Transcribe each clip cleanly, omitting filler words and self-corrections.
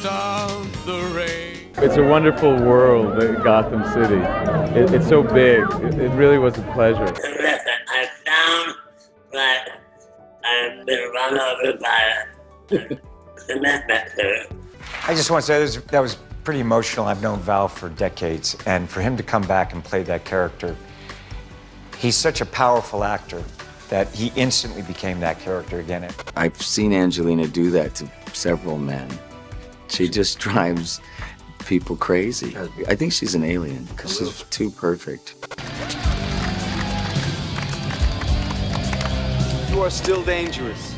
of the rain. It's a wonderful world, Gotham City. It's so big. It really was a pleasure. Listen, I sound like I've been run over by a cement mixer. I just want to say that was pretty emotional. I've known Val for decades, and for him to come back and play that character, he's such a powerful actor that he instantly became that character again. I've seen Angelina do that to several men. She just drives people crazy. I think she's an alien because she's too perfect. You are still dangerous.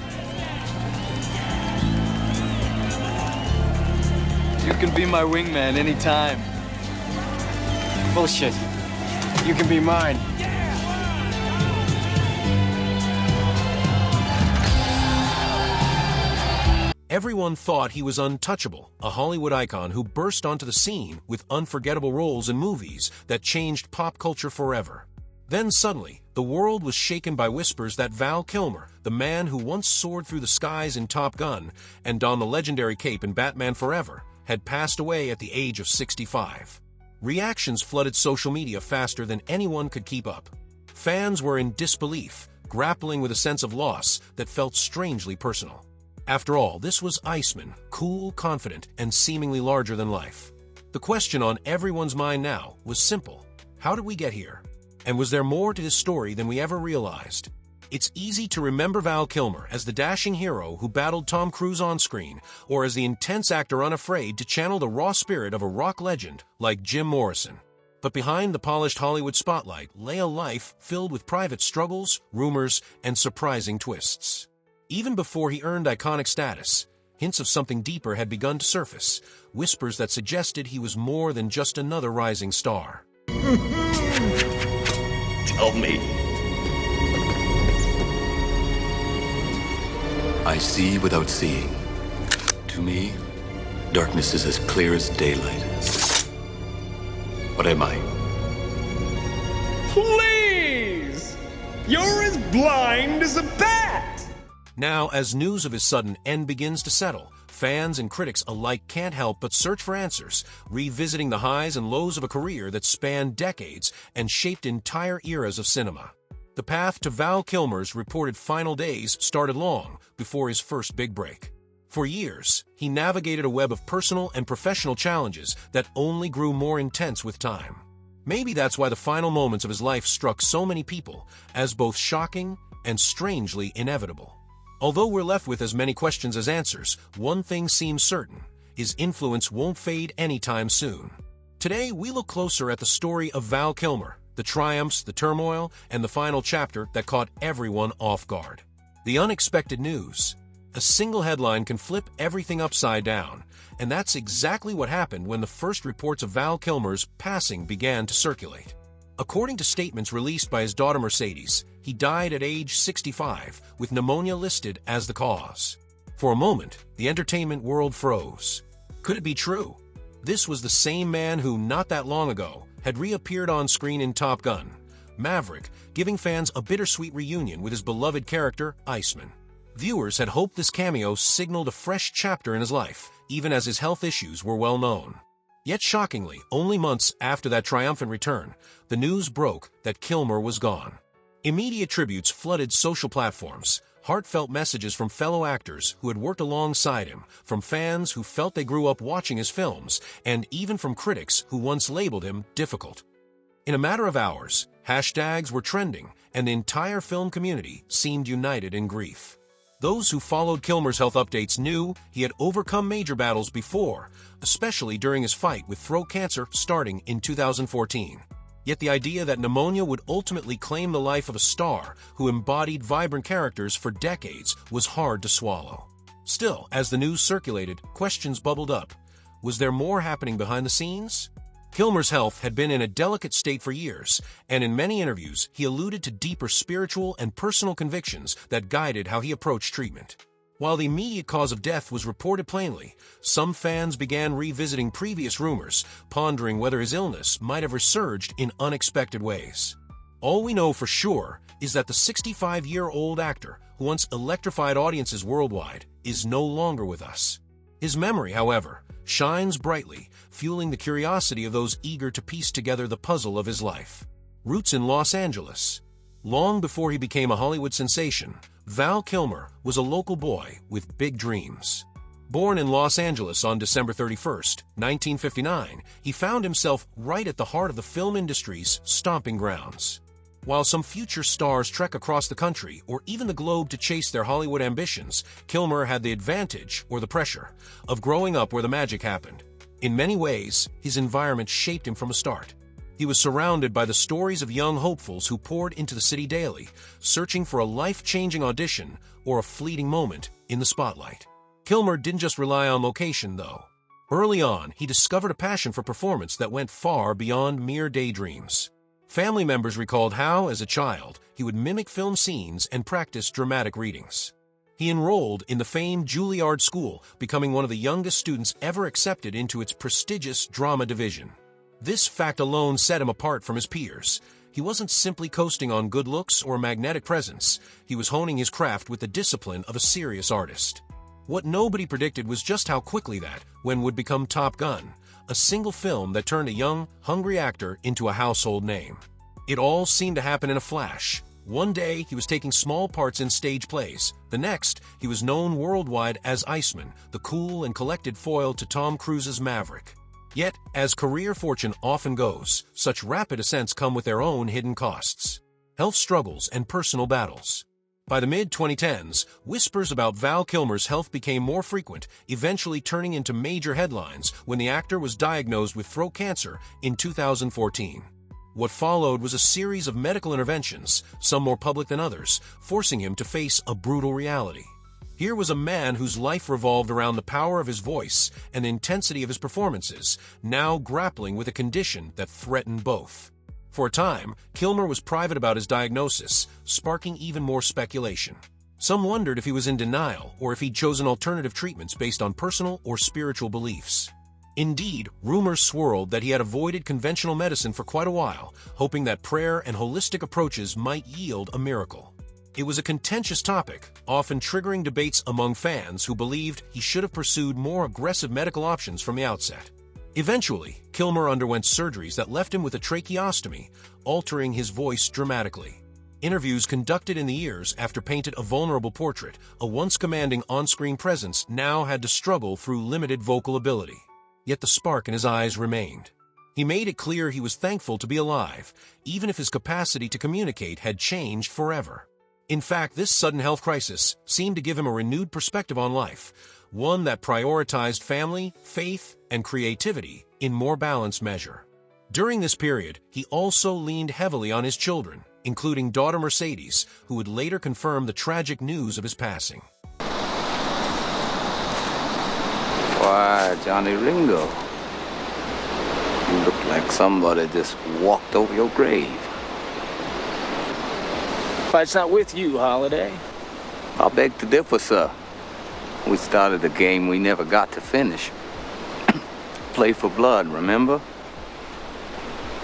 You can be my wingman anytime. Bullshit. You can be mine. Everyone thought he was untouchable, a Hollywood icon who burst onto the scene with unforgettable roles in movies that changed pop culture forever. Then suddenly, the world was shaken by whispers that Val Kilmer, the man who once soared through the skies in Top Gun and donned the legendary cape in Batman Forever, had passed away at the age of 65. Reactions flooded social media faster than anyone could keep up. Fans were in disbelief, grappling with a sense of loss that felt strangely personal. After all, this was Iceman, cool, confident, and seemingly larger than life. The question on everyone's mind now was simple. How did we get here? And was there more to his story than we ever realized? It's easy to remember Val Kilmer as the dashing hero who battled Tom Cruise on screen, or as the intense actor unafraid to channel the raw spirit of a rock legend like Jim Morrison. But behind the polished Hollywood spotlight lay a life filled with private struggles, rumors, and surprising twists. Even before he earned iconic status, hints of something deeper had begun to surface, whispers that suggested he was more than just another rising star. Tell me. I see without seeing. To me, darkness is as clear as daylight. What am I? Please! You're as blind as a bat! Now, as news of his sudden end begins to settle, fans and critics alike can't help but search for answers, revisiting the highs and lows of a career that spanned decades and shaped entire eras of cinema. The path to Val Kilmer's reported final days started long before his first big break. For years, he navigated a web of personal and professional challenges that only grew more intense with time. Maybe that's why the final moments of his life struck so many people as both shocking and strangely inevitable. Although we're left with as many questions as answers, one thing seems certain: his influence won't fade anytime soon. Today, we look closer at the story of Val Kilmer, the triumphs, the turmoil, and the final chapter that caught everyone off guard. The unexpected news. A single headline can flip everything upside down, and that's exactly what happened when the first reports of Val Kilmer's passing began to circulate. According to statements released by his daughter Mercedes, he died at age 65, with pneumonia listed as the cause. For a moment, the entertainment world froze. Could it be true? This was the same man who, not that long ago, had reappeared on screen in Top Gun, Maverick, giving fans a bittersweet reunion with his beloved character, Iceman. Viewers had hoped this cameo signaled a fresh chapter in his life, even as his health issues were well known. Yet shockingly, only months after that triumphant return, the news broke that Kilmer was gone. Immediate tributes flooded social platforms, heartfelt messages from fellow actors who had worked alongside him, from fans who felt they grew up watching his films, and even from critics who once labeled him difficult. In a matter of hours, hashtags were trending, and the entire film community seemed united in grief. Those who followed Kilmer's health updates knew he had overcome major battles before, especially during his fight with throat cancer starting in 2014. Yet the idea that pneumonia would ultimately claim the life of a star who embodied vibrant characters for decades was hard to swallow. Still, as the news circulated, questions bubbled up. Was there more happening behind the scenes? Kilmer's health had been in a delicate state for years, and in many interviews, he alluded to deeper spiritual and personal convictions that guided how he approached treatment. While the immediate cause of death was reported plainly, some fans began revisiting previous rumors, pondering whether his illness might have resurged in unexpected ways. All we know for sure is that the 65-year-old actor, who once electrified audiences worldwide, is no longer with us. His memory, however, shines brightly, fueling the curiosity of those eager to piece together the puzzle of his life. Roots in Los Angeles. Long before he became a Hollywood sensation, Val Kilmer was a local boy with big dreams. Born in Los Angeles on December 31, 1959, he found himself right at the heart of the film industry's stomping grounds. While some future stars trek across the country or even the globe to chase their Hollywood ambitions, Kilmer had the advantage, or the pressure, of growing up where the magic happened. In many ways, his environment shaped him from the start. He was surrounded by the stories of young hopefuls who poured into the city daily, searching for a life-changing audition or a fleeting moment in the spotlight. Kilmer didn't just rely on location, though. Early on, he discovered a passion for performance that went far beyond mere daydreams. Family members recalled how, as a child, he would mimic film scenes and practice dramatic readings. He enrolled in the famed Juilliard School, becoming one of the youngest students ever accepted into its prestigious drama division. This fact alone set him apart from his peers. He wasn't simply coasting on good looks or a magnetic presence. He was honing his craft with the discipline of a serious artist. What nobody predicted was just how quickly that would become Top Gun, a single film that turned a young, hungry actor into a household name. It all seemed to happen in a flash. One day, he was taking small parts in stage plays. The next, he was known worldwide as Iceman, the cool and collected foil to Tom Cruise's Maverick. Yet, as career fortune often goes, such rapid ascents come with their own hidden costs. Health struggles and personal battles. By the mid-2010s, whispers about Val Kilmer's health became more frequent, eventually turning into major headlines when the actor was diagnosed with throat cancer in 2014. What followed was a series of medical interventions, some more public than others, forcing him to face a brutal reality. Here was a man whose life revolved around the power of his voice and the intensity of his performances, now grappling with a condition that threatened both. For a time, Kilmer was private about his diagnosis, sparking even more speculation. Some wondered if he was in denial or if he'd chosen alternative treatments based on personal or spiritual beliefs. Indeed, rumors swirled that he had avoided conventional medicine for quite a while, hoping that prayer and holistic approaches might yield a miracle. It was a contentious topic, often triggering debates among fans who believed he should have pursued more aggressive medical options from the outset. Eventually, Kilmer underwent surgeries that left him with a tracheostomy, altering his voice dramatically. Interviews conducted in the years after painted a vulnerable portrait, a once commanding on-screen presence now had to struggle through limited vocal ability. Yet the spark in his eyes remained. He made it clear he was thankful to be alive, even if his capacity to communicate had changed forever. In fact, this sudden health crisis seemed to give him a renewed perspective on life, one that prioritized family, faith, and creativity in more balanced measure. During this period, he also leaned heavily on his children, including daughter Mercedes, who would later confirm the tragic news of his passing. Why, Johnny Ringo, you look like somebody just walked over your grave. Fight's not with you, Holiday. I beg to differ, sir. We started a game we never got to finish. Play for blood, remember?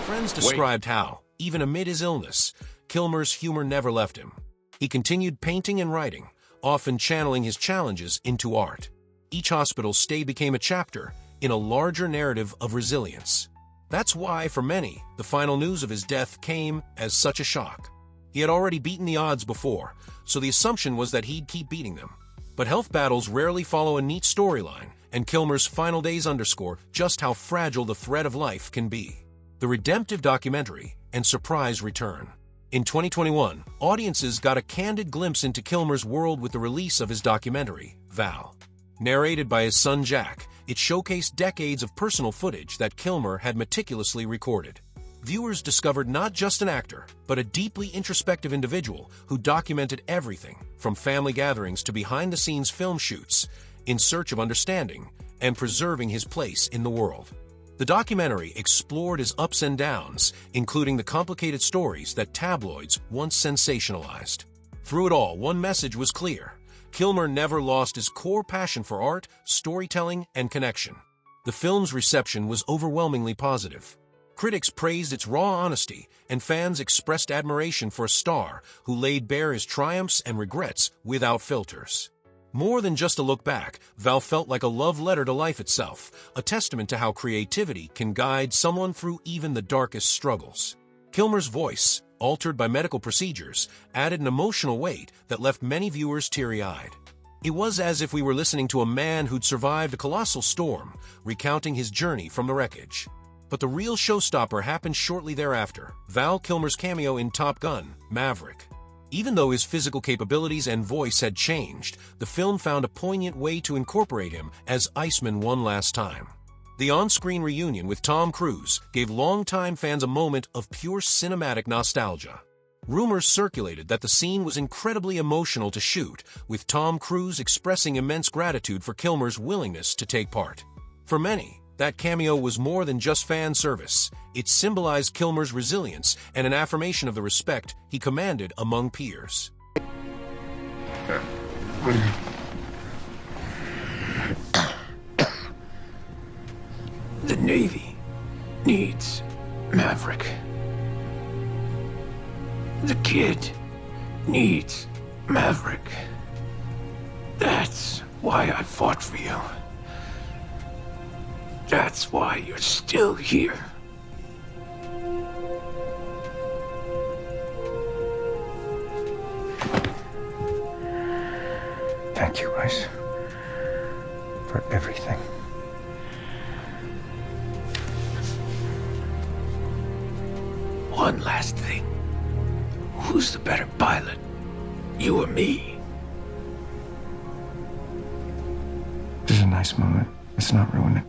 Friends described how, even amid his illness, Kilmer's humor never left him. He continued painting and writing, often channeling his challenges into art. Each hospital stay became a chapter in a larger narrative of resilience. That's why, for many, the final news of his death came as such a shock. He had already beaten the odds before, so the assumption was that he'd keep beating them. But health battles rarely follow a neat storyline, and Kilmer's final days underscore just how fragile the thread of life can be. The redemptive documentary and surprise return. In 2021, audiences got a candid glimpse into Kilmer's world with the release of his documentary, Val. Narrated by his son Jack, it showcased decades of personal footage that Kilmer had meticulously recorded. Viewers discovered not just an actor, but a deeply introspective individual who documented everything, from family gatherings to behind-the-scenes film shoots, in search of understanding and preserving his place in the world. The documentary explored his ups and downs, including the complicated stories that tabloids once sensationalized. Through it all, one message was clear. Kilmer never lost his core passion for art, storytelling, and connection. The film's reception was overwhelmingly positive. Critics praised its raw honesty, and fans expressed admiration for a star who laid bare his triumphs and regrets without filters. More than just a look back, Val felt like a love letter to life itself, a testament to how creativity can guide someone through even the darkest struggles. Kilmer's voice, altered by medical procedures, added an emotional weight that left many viewers teary-eyed. It was as if we were listening to a man who'd survived a colossal storm, recounting his journey from the wreckage. But the real showstopper happened shortly thereafter, Val Kilmer's cameo in Top Gun: Maverick. Even though his physical capabilities and voice had changed, the film found a poignant way to incorporate him as Iceman one last time. The on-screen reunion with Tom Cruise gave longtime fans a moment of pure cinematic nostalgia. Rumors circulated that the scene was incredibly emotional to shoot, with Tom Cruise expressing immense gratitude for Kilmer's willingness to take part. For many, that cameo was more than just fan service. It symbolized Kilmer's resilience and an affirmation of the respect he commanded among peers. The Navy needs Maverick. The kid needs Maverick. That's why I fought for you. That's why you're still here. Thank you, Ice, for everything. One last thing. Who's the better pilot? You or me? This is a nice moment. Let's not ruin it.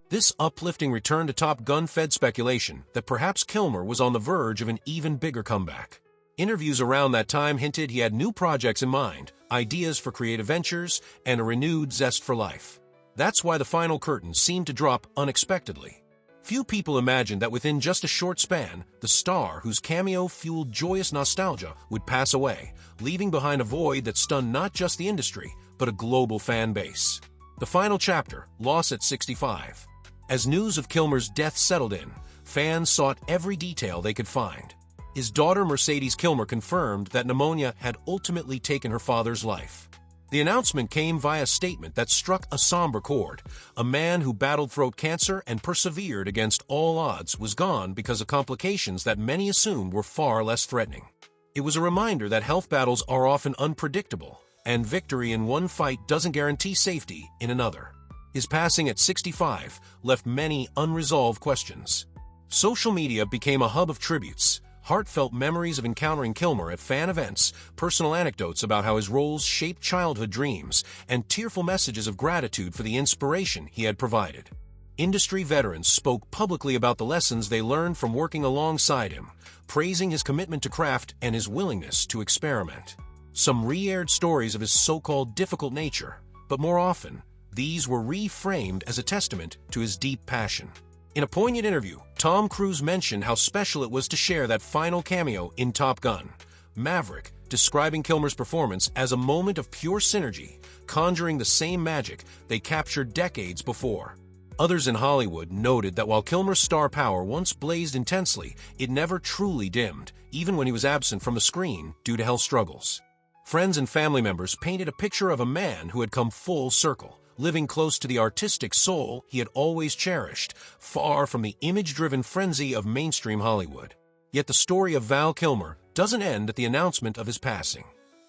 This uplifting return to Top Gun fed speculation that perhaps Kilmer was on the verge of an even bigger comeback. Interviews around that time hinted he had new projects in mind, ideas for creative ventures, and a renewed zest for life. That's why the final curtain seemed to drop unexpectedly. Few people imagined that within just a short span, the star whose cameo fueled joyous nostalgia would pass away, leaving behind a void that stunned not just the industry, but a global fan base. The final chapter, Loss at 65. As news of Kilmer's death settled in, fans sought every detail they could find. His daughter Mercedes Kilmer confirmed that pneumonia had ultimately taken her father's life. The announcement came via a statement that struck a somber chord. A man who battled throat cancer and persevered against all odds was gone because of complications that many assumed were far less threatening. It was a reminder that health battles are often unpredictable, and victory in one fight doesn't guarantee safety in another. His passing at 65 left many unresolved questions. Social media became a hub of tributes, heartfelt memories of encountering Kilmer at fan events, personal anecdotes about how his roles shaped childhood dreams, and tearful messages of gratitude for the inspiration he had provided. Industry veterans spoke publicly about the lessons they learned from working alongside him, praising his commitment to craft and his willingness to experiment. Some re-aired stories of his so-called difficult nature, but more often, these were reframed as a testament to his deep passion. In a poignant interview, Tom Cruise mentioned how special it was to share that final cameo in Top Gun: Maverick, describing Kilmer's performance as a moment of pure synergy, conjuring the same magic they captured decades before. Others in Hollywood noted that while Kilmer's star power once blazed intensely, it never truly dimmed, even when he was absent from the screen due to health struggles. Friends and family members painted a picture of a man who had come full circle, living close to the artistic soul he had always cherished, far from the image-driven frenzy of mainstream Hollywood. Yet the story of Val Kilmer doesn't end at the announcement of his passing.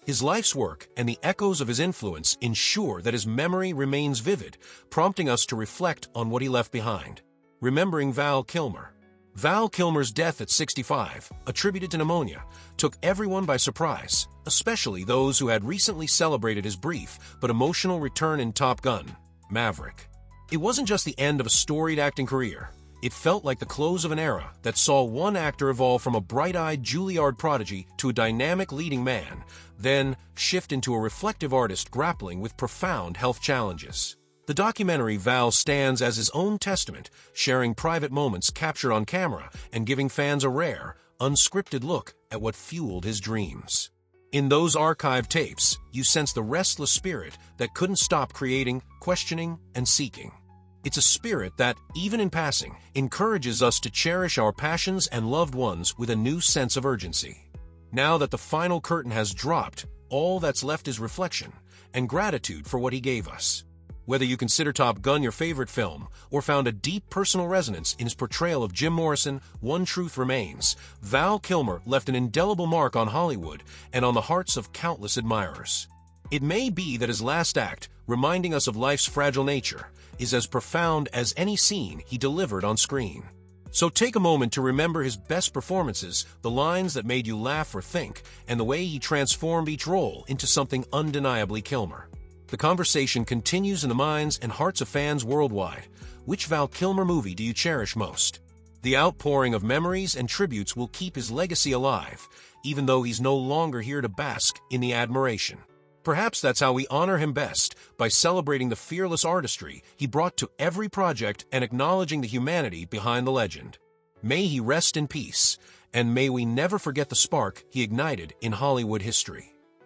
His life's work and the echoes of his influence ensure that his memory remains vivid, prompting us to reflect on what he left behind. Remembering Val Kilmer. Val Kilmer's death at 65, attributed to pneumonia, took everyone by surprise, especially those who had recently celebrated his brief but emotional return in Top Gun: Maverick. It wasn't just the end of a storied acting career. It felt like the close of an era that saw one actor evolve from a bright-eyed Juilliard prodigy to a dynamic leading man, then shift into a reflective artist grappling with profound health challenges. The documentary Val stands as his own testament, sharing private moments captured on camera and giving fans a rare, unscripted look at what fueled his dreams. In those archived tapes, you sense the restless spirit that couldn't stop creating, questioning, and seeking. It's a spirit that, even in passing, encourages us to cherish our passions and loved ones with a new sense of urgency. Now that the final curtain has dropped, all that's left is reflection and gratitude for what he gave us. Whether you consider Top Gun your favorite film or found a deep personal resonance in his portrayal of Jim Morrison, one truth remains: Val Kilmer left an indelible mark on Hollywood and on the hearts of countless admirers. It may be that his last act, reminding us of life's fragile nature, is as profound as any scene he delivered on screen. So take a moment to remember his best performances, the lines that made you laugh or think, and the way he transformed each role into something undeniably Kilmer. The conversation continues in the minds and hearts of fans worldwide. Which Val Kilmer movie do you cherish most? The outpouring of memories and tributes will keep his legacy alive, even though he's no longer here to bask in the admiration. Perhaps that's how we honor him best, by celebrating the fearless artistry he brought to every project and acknowledging the humanity behind the legend. May he rest in peace, and may we never forget the spark he ignited in Hollywood history.